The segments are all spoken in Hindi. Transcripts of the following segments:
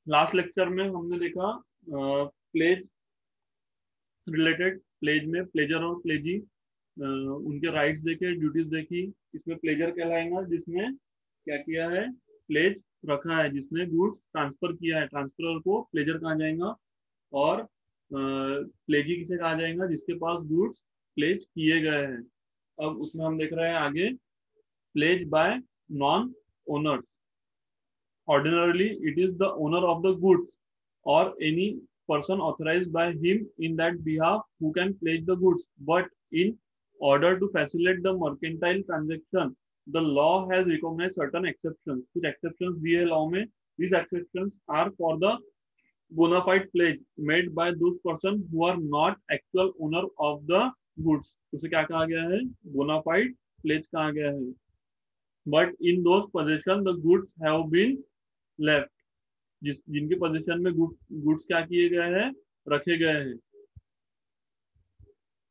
लास्ट लेक्चर में हमने देखा प्लेज रिलेटेड, प्लेज में प्लेजर और प्लेजी, उनके राइट्स देखे, ड्यूटीज देखी। इसमें प्लेजर कहलाएगा जिसने क्या किया है, प्लेज रखा है, जिसने गुड्स ट्रांसफर किया है, ट्रांसफर को प्लेजर कहा जाएगा। और प्लेजी किसे कहा जाएगा, जिसके पास गुड्स प्लेज किए गए हैं। अब उसमें हम देख रहे हैं आगे, pledge by non owner. Ordinarily, it is the owner of the goods or any person authorized by him in that behalf who can pledge the goods. But in order to facilitate the mercantile transaction, the law has recognized certain exceptions. कुछ exceptions दिए हैं law में. These exceptions are for the bona fide pledge made by those persons who are not actual owner of the goods. उसे क्या कहा गया है, bona fide pledge कहा गया है. But in those possession the goods have been left, जिनके पोजीशन में गुड्स क्या किए गए हैं, रखे गए हैं.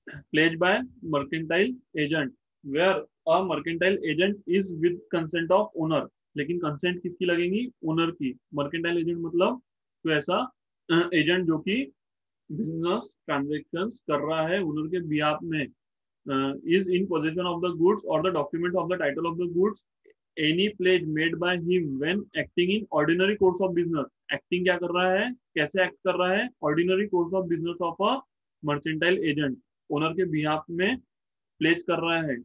Pledge by mercantile agent, where a mercantile agent is with consent of owner. लेकिन कंसेंट किसकी लगेगी, ओनर की. मर्केंटाइल एजेंट मतलब तो ऐसा एजेंट जो कि बिजनेस ट्रांजेक्शन कर रहा है ओनर के बिहाफ में, is in possession of the goods और the document of the title of the goods, any pledge made by him when acting in ordinary course of business. Acting क्या कर रहा है, कैसे एक्ट कर रहा है, ordinary course of business of a mercantile agent, owner के बिहाफ में प्लेज कर रहा है.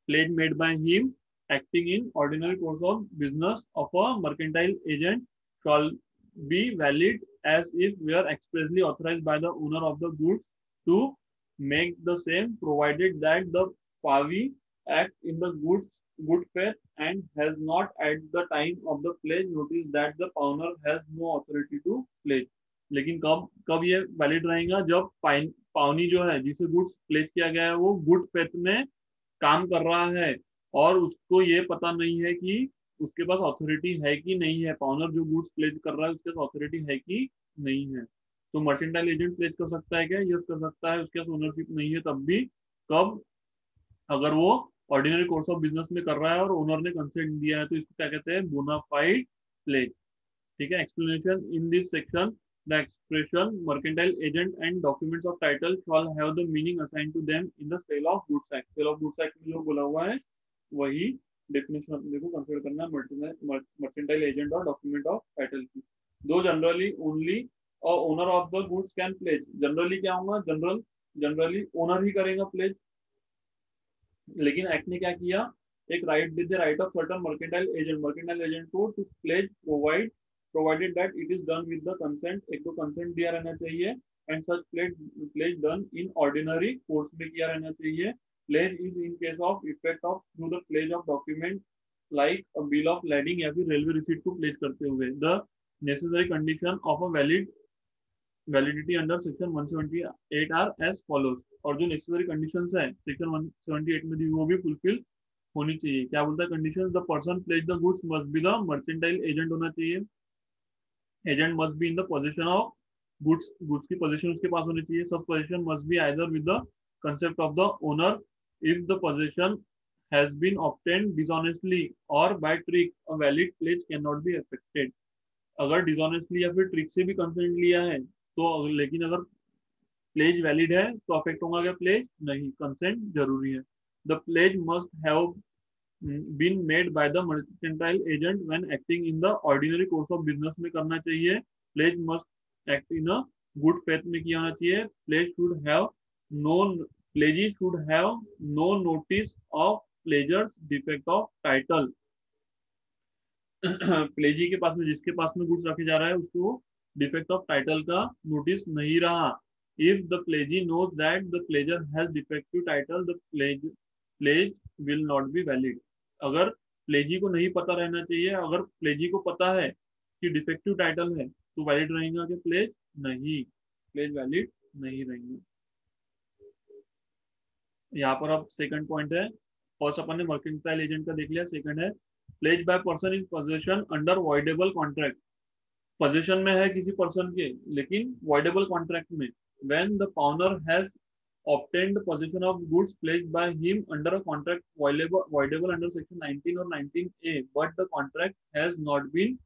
Pledge made by him acting in ordinary course of business of a mercantile agent shall be valid as if were expressly authorized by the owner of the goods to make the same, provided that the party act in the good faith and has not at the time of the pledge noticed that the owner has no authority to pledge. लेकिन कब कब ये वैलिड रहेगा, जब पावनी जो है जिसे गुड्स प्लेज किया गया है वो गुड फेथ में काम कर रहा है और उसको ये पता नहीं है कि उसके पास अथॉरिटी है कि नहीं है, पाउनर जो गुड्स प्लेज कर रहा है उसके पास अथॉरिटी है कि नहीं है. तो मर्चेंटाइल एजेंट प्लेज कर सकता है क्या, यस कर सकता है, उसके पास ओनरशिप नहीं है तब भी. कब, अगर वो ऑर्डिनरी कोर्स ऑफ बिजनेस में कर रहा है और ओनर ने कंसेंट दिया है, तो इसको क्या कहते हैं, बोनाफाइड प्लेज. ठीक है. Explanation in this section, the expression mercantile agent and documents of title shall have the meaning assign to them in the sale of goods act. Sale of goods act में जो बोला हुआ है वही डेफिनेशन अपने को कंसिडर करना है मर्केंटाइल एजेंट और डॉक्यूमेंट ऑफ टाइटल की. दो generally only owner of the goods can pledge. Generally क्या होगा, जनरली ओनर ही करेगा प्लेज. लेकिन एक्ट ने क्या किया, एक राइट दे, right of certain mercantile agent को to pledge provided that it is done with the consent. एक तो कंसेंट दिया रहना चाहिए and such pledge done in ordinary course में किया रहना चाहिए. Pledge is in case of effect of through the pledge of document like a bill of lading या फिर रेलवे रिसीट को प्लेज करते हुए. The necessary condition of a validity under section 178 are as follows. और जो नेसेसरी कंडीशंस है सेक्शन 178 में दी वो भी फुलफिल होनी चाहिए. क्या बोलता है condition, the person pledge the goods must be the mercantile agent होना चाहिए. Agent must be in the position of goods, goods की पोजीशन उसके पास होनी चाहिए. सब possession must be either with the concept of the owner. If the possession has been obtained dishonestly और by trick, a valid pledge can not be affected. अगर डिसऑनेस्टली या फिर ट्रिक से भी कंसेंट लिया है तो, लेकिन अगर प्लेज वैलिड है तो अफेक्ट होगा क्या, प्लेज नहीं, कंसेंट जरूरी है. The pledge must have been made by the mercantile agent when acting in the ordinary course of business में करना चाहिए. Pledge must act in a good faith में किया होना चाहिए. Pledge should have no pledgee should have no notice of pledger's defect of title. Pledgee के पास में, जिसके पास में गुड्स रखे जा रहा है उसको डिफेक्ट ऑफ टाइटल का नोटिस नहीं रहा. If the pledgee knows that the pledger has defective title, the pledge will not be valid. अगर प्लेजी को नहीं पता रहना चाहिए, अगर प्लेजी को पता है कि डिफेक्टिव टाइटल है तो वैलिड रहेगा कि प्लेज नहीं, प्लेज वैलिड नहीं रहेंगे. यहाँ पर अब सेकंड पॉइंट है. फर्स्ट अपन ने मर्केंटाइल एजेंट का देख लिया. सेकंड है pledge by person in possession under voidable contract. Position में है किसी पर्सन के लेकिन वॉइडेबल कॉन्ट्रैक्ट में. When the pawnor has obtained possession of goods pledged by him under a contract voidable under section 19 or 19A, but the contract has not been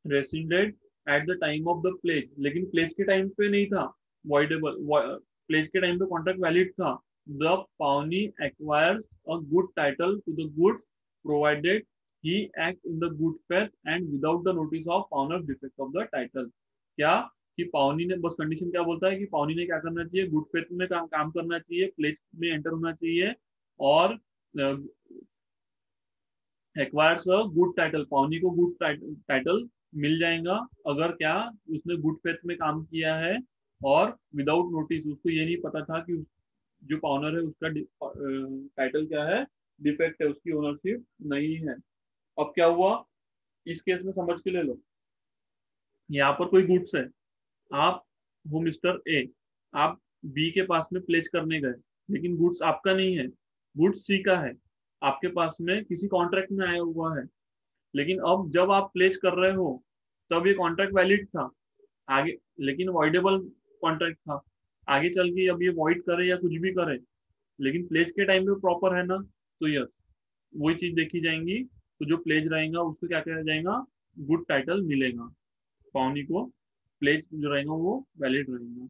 rescinded at the time of the pledge, लेकिन प्लेज के टाइम पे नहीं था वॉइडेबल, प्लेज के टाइम पे कॉन्ट्रैक्ट वैलिड था। The pawnee acquires a good title to the good provided he act in the good faith and without the notice of pawnor defect of the title. क्या कि पावनी ने, बस कंडीशन क्या बोलता है कि पावनी ने क्या करना चाहिए, गुड फेथ में काम करना चाहिए, प्लेज में एंटर होना चाहिए, और एक्वायर्स अ गुड टाइटल, पावनी को गुड टाइटल मिल जाएगा अगर क्या उसने गुड फेथ में काम किया है, और विदाउट नोटिस, उसको ये नहीं पता था कि जो पाउनर है उसका टाइटल क्या है, डिफेक्ट है, उसकी ओनरशिप नहीं है। अब क्या हुआ इस केस में, समझ के ले लो। यहाँ पर कोई गुड्स है, आप हो मिस्टर ए, आप बी के पास में प्लेस करने गए, लेकिन गुड्स आपका नहीं है, गुड्स सी का है, आपके पास में किसी कॉन्ट्रैक्ट में आया हुआ है। लेकिन अब जब आप प्लेस कर रहे हो तब ये कॉन्ट्रैक्ट वैलिड था आगे, लेकिन वॉइडेबल कॉन्ट्रैक्ट था। आगे चल के अब ये वॉइड करे या कुछ भी करे, लेकिन प्लेज के टाइम पे प्रॉपर है ना, तो यस वही चीज देखी जाएंगी। तो जो प्लेज रहेगा उसको क्या कहा जाएगा, गुड टाइटल मिलेगा, पावनी को प्लेज जो रहेगा वो वैलिड रहेगा।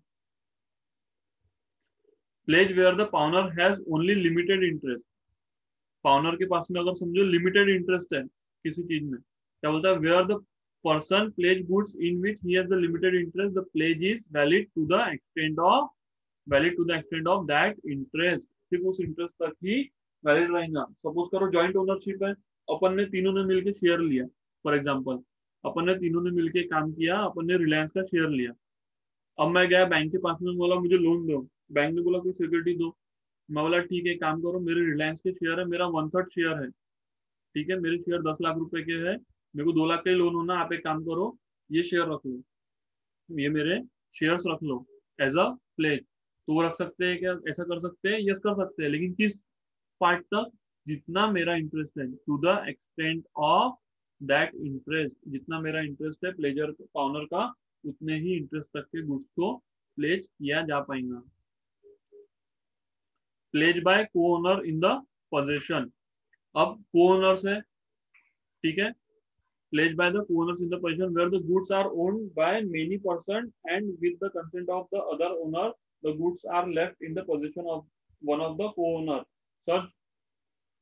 Pledge where the pawnor has only limited interest, pawnor के पास में अगर समझो लिमिटेड इंटरेस्ट है किसी चीज में, क्या बोलता है, where the person pledge goods in which he has the limited interest the pledge is valid to the extent of that interest, सिर्फ उस इंटरेस्ट तक ही वैलिड रहेगा। सपोज करो जॉइंट ओनरशिप है, अपन ने तीनों ने मिलकर शेयर लिया, फॉर एग्जाम्पल अपन ने तीनों ने मिलकर काम किया, अपन ने रिलायंस का शेयर लिया। अब मैं गया बैंक के पास में, बोला मुझे लोन दो, बैंक ने बोला कोई सिक्योरिटी दो, मैं बोला ठीक है काम करो, मेरे रिलायंस के शेयर है, मेरा 1/3 शेयर है, ठीक है, मेरे शेयर 10 लाख रुपए के है, मेरे को 2 लाख का ही लोन होना, आप एक काम करो ये शेयर रख लो, ये मेरे शेयर्स रख लो एज अ प्लेज। तो वो रख सकते हैं क्या, ऐसा कर सकते हैं, यस कर सकते हैं, लेकिन किस पार्ट तक, जितना मेरा इंटरेस्ट है, to the extent of that interest, जितना मेरा इंटरेस्ट है प्लेजर पाउनर का, उतने ही इंटरेस्ट तक के गुड्स को प्लेज किया जा पाएगा। प्लेज बाय को ओनर इन द पोजेशन, अब को ओनर्स है, ठीक है, pledged by the co-owners in the position where the goods are owned by many persons and with the consent of the other owner, the goods are left in the possession of one of the co-owner.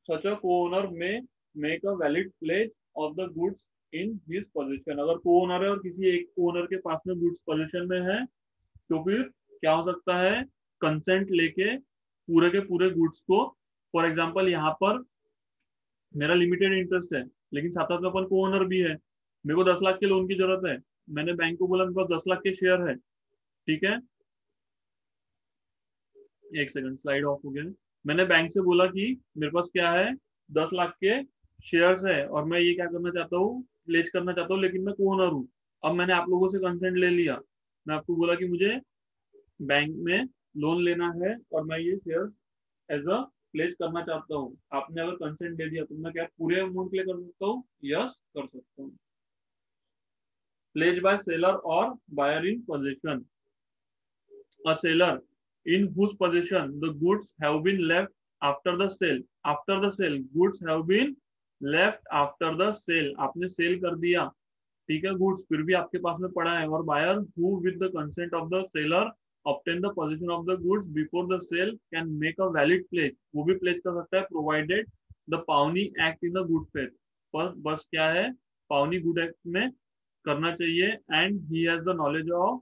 Such a co-owner may make a valid pledge of the goods in his possession. अगर co-owner है और किसी एक co-owner के पास में goods possession में है, तो फिर क्या हो सकता है, कंसेंट लेके पूरे के पूरे गुड्स को, फॉर एग्जांपल यहाँ पर मेरा लिमिटेड इंटरेस्ट है, लेकिन साथ साथ में अपन को ओनर भी है, मेरे को 10 लाख के लोन की जरूरत है, मैंने बैंक को बोला मेरे पास 10 लाख के शेयर है, ठीक है, एक सेकंड स्लाइड ऑफ हो गया। मैंने बैंक से बोला कि मेरे पास क्या है, 10 लाख के शेयर्स है, और मैं ये क्या करना चाहता हूँ, प्लेज करना चाहता हूँ, लेकिन मैं को ओनर हूँ। अब मैंने आप लोगों से कंसेंट ले लिया, मैं आपको बोला कि मुझे बैंक में लोन लेना है और मैं ये शेयर एज अ प्लेज करना चाहता हूँ, आपने अगर कंसेंट दे दिया तो मैं क्या पूरे अमाउंट के लिए कर सकता हूँ, यस कर सकता हूँ। प्लेज बाय सेलर और buyer in possession, a seller in whose possession the goods have been left after the sale, after the sale goods have been left after the sale, आपने सेल कर दिया, ठीक है, गुड्स फिर भी आपके पास में पड़ा है, और buyer who with the consent of the seller obtain the possession of the goods before the sale can make a valid pledge, वो भी प्लेज कर सकता है, प्रोवाइडेड द पावनी act in the good faith, पर बस क्या है, पावनी गुड एक्ट में करना चाहिए, and he has the knowledge of,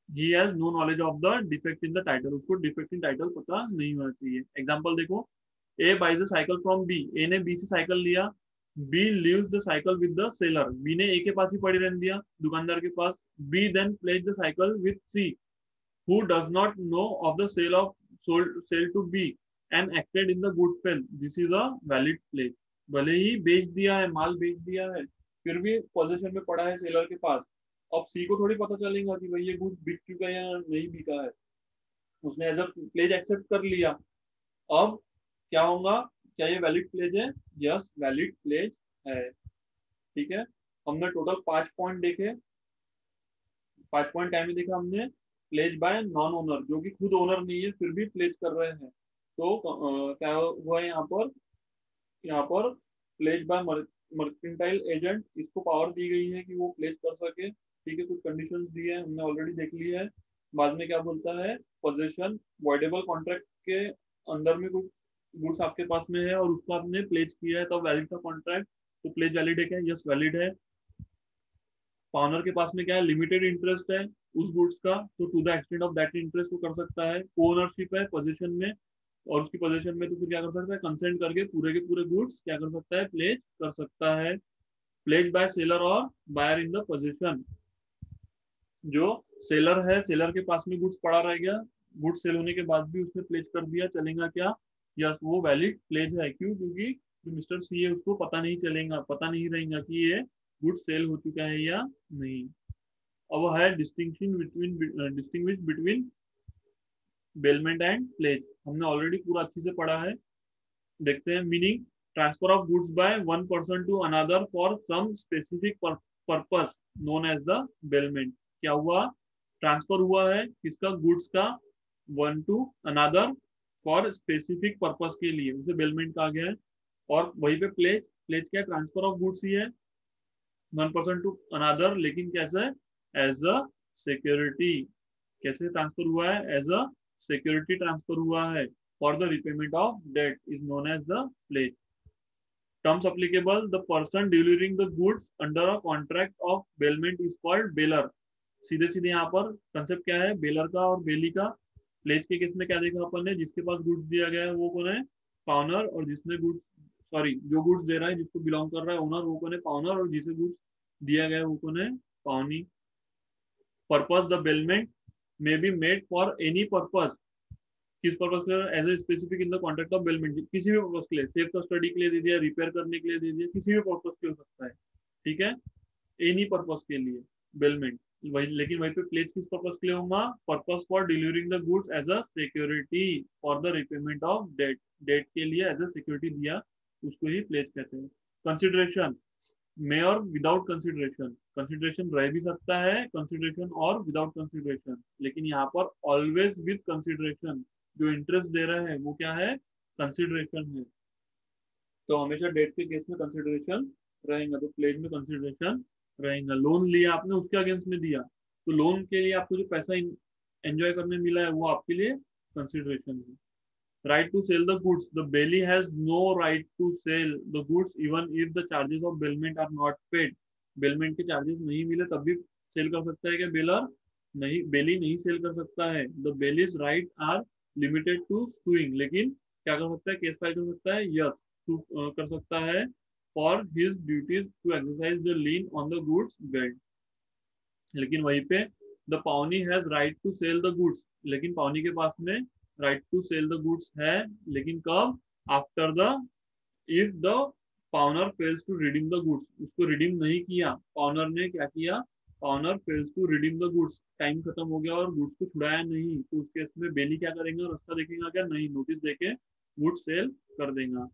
he has no knowledge of the defect in the title, उसको डिफेक्ट इन टाइटल पता नहीं होना चाहिए। एग्जांपल देखो, A buys the cycle from B, A ने बी से साइकिल लिया, B leaves the cycle with the seller, B ने ए के पास ही पड़ी रहने दिया दुकानदार के पास, B then pledge the cycle with C who does not know of the sale to B and acted in the good faith, this is a valid pledge। भले ही बेच दिया है, माल बेच दिया है, फिर भी पोजीशन में पड़ा है सेलर के पास, अब सी को थोड़ी पता चलेगा कि भाई ये गुड्स बिक चुका है या नहीं बिका है, उसने एज अ प्लेज एक्सेप्ट कर लिया। अब क्या होगा, क्या ये वैलिड प्लेज है, यस वैलिड प्लेज है, ठीक है। हमने टोटल 5 पॉइंट देखे, 5 पॉइंट टाइम में देखा हमने, प्लेज बाय नॉन ओनर, जो कि खुद ओनर नहीं है फिर भी प्लेज कर रहे हैं, तो क्या हुआ है यहाँ पर, प्लेज बाय मर्केंटाइल एजेंट, इसको पावर दी गई है कि वो प्लेस कर सके, ठीक है, कुछ कंडीशंस दी है, हमने ऑलरेडी देख ली है। बाद में क्या बोलता है, पोजीशन वॉइडेबल कॉन्ट्रैक्ट के अंदर में कुछ गुड्स आपके पास में है और उसको आपने प्लेस किया है तो वैलिड था कॉन्ट्रैक्ट, तो प्लेस वैलिड है क्या, यस वैलिड है। पाउनर के पास में क्या है, लिमिटेड इंटरेस्ट है उस गुड्स का, तो to the extent of that interest वो कर सकता है। ओनरशिप है पोजीशन में, और उसकी पोजीशन में तो फिर क्या कर सकता है, कंसेंट करके पूरे के पूरे गुड्स क्या कर सकता है, प्लेस कर सकता है। प्लेस बाय सेलर और बायर इन द पोजीशन, जो सेलर है, सेलर के पास में गुड्स पड़ा रह गया, गुड्स सेल होने के बाद भी उसने प्लेस कर दिया, चलेगा क्या, यस वो वैलिड प्लेस है। क्यों, क्योंकि जो मिस्टर सी है उसको पता नहीं चलेगा, पता नहीं रहेगा कि ये गुड्स सेल हो चुका है या नहीं। अब है distinguish between bailment and pledge, हमने ऑलरेडी पूरा अच्छे से पढ़ा है। देखते हैं meaning, transfer of goods by one person to another for some specific purpose known as the bailment. क्या हुआ, ट्रांसफर हुआ है किसका, गुड्स का, one to another for specific purpose के लिए, उसे बेलमेंट कहा गया है। और वहीं पे प्लेज, प्लेज क्या, ट्रांसफर ऑफ गुड्स ही है, वन पर्सन टू अनदर, लेकिन कैसे, एज अ सिक्योरिटी। कैसे ट्रांसफर हुआ है, एज अ सिक्योरिटी ट्रांसफर हुआ है, for the repayment of debt is known as the pledge. Terms applicable, the person delivering the goods under a contract of bailment is called bailor। सीधे सीधे यहाँ पर कंसेप्ट क्या है, बेलर का और बेली का। प्लेज के केस में क्या देखा अपन ने, जिसके पास गुड्स दिया गया है वो कौन है, पाउनर, और जिसने गुड्स, सॉरी जो गुड्स दे रहा है, जिसको बिलोंग कर रहा है ओनर, वो कौन है, पाउनर, और जिसे गुड्स दिया गया है वो कौन है, pawnee. Purpose, the bailment may be made for any purpose, किस पर्पस के, as a specific in the contract of bailment, किसी भी पर्पस के लिए, सेफ कस्टडी के लिए दे दिया, रिपेयर करने के लिए दे दिया, किसी भी पर्पस के हो सकता है, ठीक है, एनी पर्पस के लिए बेलमेंट। वही, लेकिन वहीं पे प्लेस किस पर्पस के लिए होगा, purpose for delivering the goods as a security for the repayment of debt, debt के लिए एज अ सिक्योरिटी दिया, उसको ही प्लेस कहते हैं। कंसिडरेशन में और विदाउट कंसिडरेशन, कंसिडरेशन रह भी सकता है, कंसिडरेशन और विदाउट कंसिडरेशन, लेकिन यहाँ पर ऑलवेज विद कंसिडरेशन, जो इंटरेस्ट दे रहा है वो क्या है, कंसिडरेशन है, तो हमेशा डेट के केस में कंसिडरेशन रहेगा, तो प्लेज में कंसिडरेशन रहेगा। लोन लिया आपने, उसके अगेंस्ट में दिया, तो लोन के लिए आपको जो पैसा एंजॉय करने मिला है वो आपके लिए कंसिडरेशन है। right to sell the goods, the bailey has no right to sell the goods even if the charges of bailment are not paid। Bailment के चार्जेस नहीं मिले तब भी सेल कर सकता है क्या बेलर, नहीं, बेली नहीं सेल कर सकता है। The bailee's right are limited to suing, लेकिन क्या कर सकता है, केस फाइल कर सकता है, यस कर सकता है, for his duties to exercise the lien on the goods bailed. लेकिन वहीं पे the pawnee has right to sell the goods, लेकिन पाउनी के पास में right to sell the goods है, लेकिन कब, after the, if the pawner fails to redeem the goods, उसको रिडीम नहीं किया, पाउनर ने क्या किया, pawner fails to redeem the goods, time खत्म हो गया और गुड्स को छुड़ाया नहीं, तो उस केस में बेली क्या करेगा, रास्ता देखेगा क्या, नहीं, नोटिस देके गुड्स सेल कर देगा।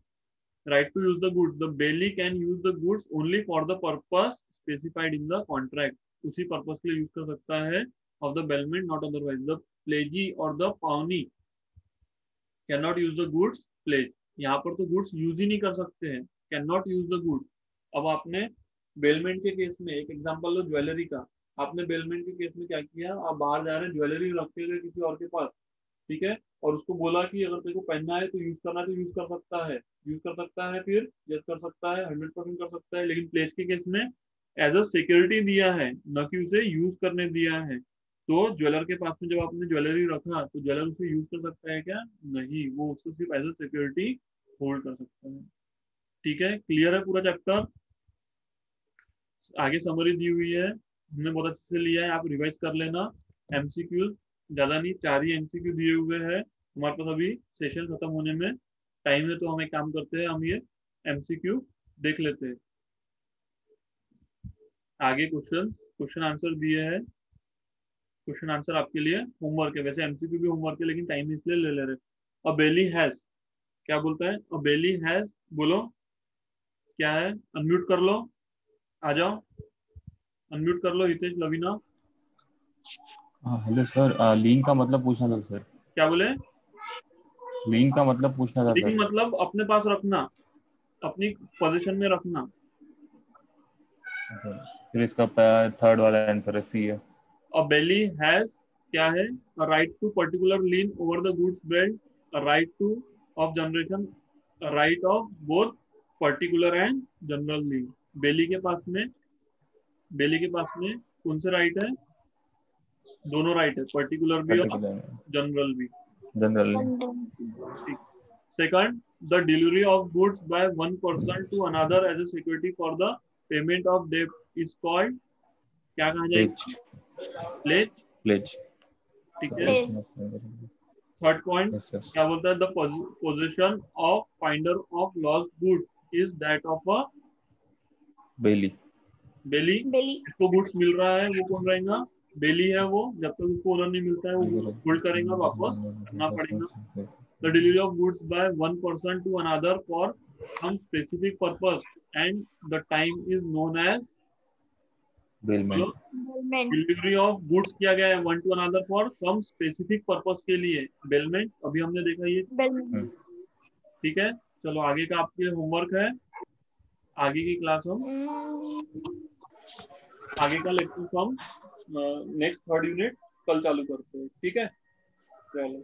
Right to use the goods, the bailee can use the goods only for the purpose specified in the contract, उसी पर्पस के लिए यूज कर सकता है of the bailment, not otherwise. The pledgee और the pawnee can not use the goods pledge, यहाँ पर तो गुड्स यूज ही नहीं कर सकते हैं, can not use the goods. अब आपने बेलमेंट के केस में एक एग्जांपल लो ज्वेलरी का, आपने बेलमेंट के केस में क्या किया, आप बाहर जा रहे हैं, ज्वेलरी रखे गए किसी और के पास, ठीक है, और उसको बोला कि अगर तेरे को पहनना है तो यूज करना है, तो यूज कर सकता है, यूज कर सकता है, फिर यस कर सकता है, 100% कर सकता है। लेकिन प्लेज के केस में एज अ सिक्योरिटी दिया है, न कि उसे यूज करने दिया है, तो ज्वेलर के पास में जब आपने ज्वेलरी रखा तो ज्वेलर उसे यूज कर सकता है क्या, नहीं, वो उसको सिर्फ एज अ सिक्योरिटी होल्ड कर सकता है। ठीक है, क्लियर है पूरा चैप्टर। आगे समरी दी हुई है, हमने बहुत अच्छे से लिया है, आप रिवाइज कर लेना। एमसीक्यूज ज्यादा नहीं, 4 ही एमसीक्यू दिए हुए हैं हमारे पास, अभी सेशन खत्म होने में टाइम है, तो हम एक काम करते हैं, हम ये एमसीक्यू देख लेते हैं। आगे क्वेश्चन आंसर दिए हैं, क्वेश्चन आंसर आपके लिए होमवर्क है, वैसे एमसीक्यू भी होमवर्क है लेकिन टाइम इसलिए ले ले रहे। अ बेली हैज, क्या बोलता है, अ बेली हैज, बोलो क्या है, अनम्यूट कर लो, आ जाओ, अनम्यूट कर लो हितेश, लवीना। हाँ हेलो सर, लीन का मतलब पूछना था सर। क्या बोले, लीन का मतलब पूछना था लीन सर। मतलब अपने पास रखना, अपनी पोजीशन में रखना, फिर इसका थर्ड वाला आंसर है, सी है। A belly has क्या है? A right to particular lien over the goods belt, a right to of generation, a right of both particular and general lien. बेली के पास में बेली के पास में कौन से राइट है? दोनों राइट है, पर्टिकुलर भी और पर्टिकुलर जनरल भी। जनरल। ठीक। Second, the delivery of goods by one person to another as a security for the payment of debt is called, क्या कहा प्लेज। जाएगा? प्लेज। प्लेज। ठीक है। Pledge. Third point yes sir. क्या बोलता है? The position of finder of lost good is that of a bailee. Bailee. Bailee. इसको गुड्स मिल रहा है, वो कौन रहेगा? बेली है वो। जब तक उसको ओनर नहीं मिलता है वो गुड्स होल्ड करेगा, वापस करना पड़ेगा। The delivery of goods by one person to another for some specific purpose and the time is known as, bailment. Delivery of goods किया गया है one to another for some specific purpose के लिए, बेलमेंट। अभी हमने देखा ये। ठीक है, चलो आगे का आपके होमवर्क है। आगे की क्लास हम आगे का लेक्चर हम नेक्स्ट थर्ड यूनिट कल चालू करते हैं। ठीक है, चलो।